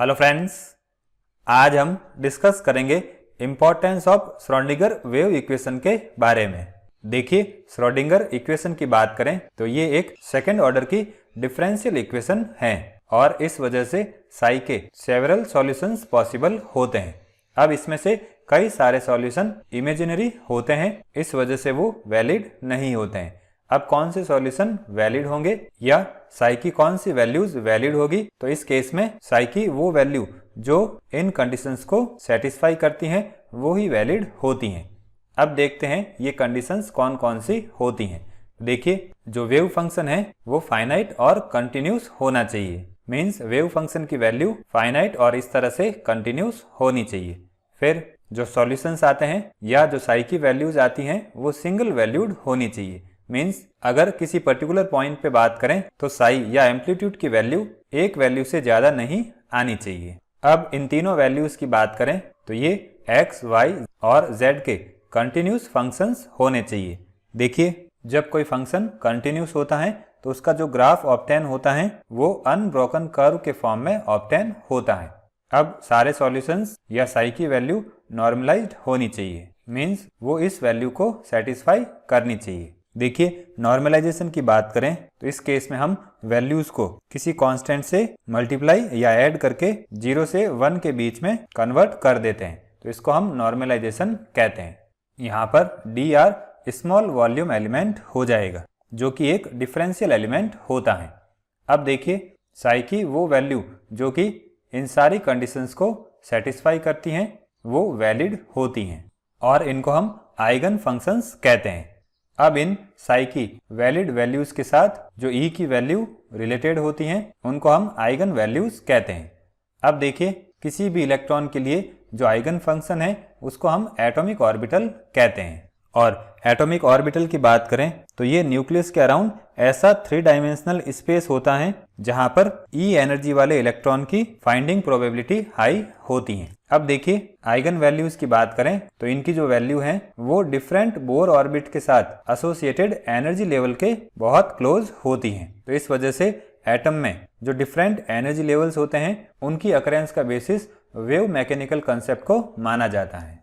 Hello friends, आज हम discuss करेंगे importance of Schrodinger wave equation के बारे में। देखिए, श्रोडिंगर इक्वेशन की बात करें तो ये एक सेकंड ऑर्डर की डिफरेंशियल इक्वेशन है और इस वजह से साई के सेवरल सॉल्यूशंस पॉसिबल होते हैं। अब इसमें से कई सारे सॉल्यूशन इमेजिनरी होते हैं, इस वजह से वो वैलिड नहीं होते हैं। अब कौन से सॉल्यूशन वैलिड होंगे या साई की कौन सी वैल्यूज वैलिड होगी, तो इस केस में साई की वो वैल्यू जो इन कंडीशंस को सेटिस्फाई करती हैं वो ही वैलिड होती हैं। अब देखते हैं ये कंडीशंस कौन कौन सी होती हैं। देखिए, जो वेव फंक्शन है वो फाइनाइट और कंटिन्यूस होना चाहिए। मीन्स वेव फंक्शन की वैल्यू फाइनाइट और इस तरह से कंटिन्यूस होनी चाहिए। फिर जो सॉल्यूशंस आते हैं या जो साई की वैल्यूज आती हैं वो सिंगल वैल्यूड होनी चाहिए। मीन्स अगर किसी पर्टिकुलर पॉइंट पे बात करें तो साई या एम्पलीट्यूड की वैल्यू एक वैल्यू से ज्यादा नहीं आनी चाहिए। अब इन तीनों वैल्यूज की बात करें तो ये x, y और z के कंटिन्यूस फंक्शंस होने चाहिए। देखिए, जब कोई फंक्शन कंटिन्यूस होता है तो उसका जो ग्राफ ऑब्टेन होता है वो अनब्रोकन कर्व के फॉर्म में ऑब्टेन होता है। अब सारे सॉल्यूशंस या साई की वैल्यू नॉर्मलाइज्ड होनी चाहिए। मीन्स वो इस वैल्यू को सेटिस्फाई करनी चाहिए। देखिए, नॉर्मलाइजेशन की बात करें तो इस केस में हम वैल्यूज को किसी कांस्टेंट से मल्टीप्लाई या ऐड करके 0 से 1 के बीच में कन्वर्ट कर देते हैं, तो इसको हम नॉर्मलाइजेशन कहते हैं। यहाँ पर dr स्मॉल वॉल्यूम एलिमेंट हो जाएगा जो कि एक डिफरेंशियल एलिमेंट होता है। अब देखिए, साई की वो वैल्यू जो कि इन सारी कंडीशंस को सेटिस्फाई करती हैं वो वैलिड होती हैं और इनको हम आइगन फंक्शंस कहते हैं। अब इन साई की वैलिड वैल्यूज के साथ जो ई की वैल्यू रिलेटेड होती हैं उनको हम आइगन वैल्यूज कहते हैं। अब देखिए, किसी भी इलेक्ट्रॉन के लिए जो आइगन फंक्शन है उसको हम एटॉमिक ऑर्बिटल कहते हैं। और एटॉमिक ऑर्बिटल की बात करें तो ये न्यूक्लियस के अराउंड ऐसा 3 डायमेंशनल स्पेस होता है जहां पर ई एनर्जी वाले इलेक्ट्रॉन की फाइंडिंग प्रोबेबिलिटी हाई होती है। अब देखिए, आइगन वैल्यूज की बात करें तो इनकी जो वैल्यू है वो डिफरेंट बोर ऑर्बिट के साथ एसोसिएटेड एनर्जी लेवल के बहुत क्लोज होती हैं। तो इस वजह से एटम में जो डिफरेंट एनर्जी लेवल्स होते हैं उनकी अकरेंस का बेसिस वेव मैकेनिकल कंसेप्ट को माना जाता है।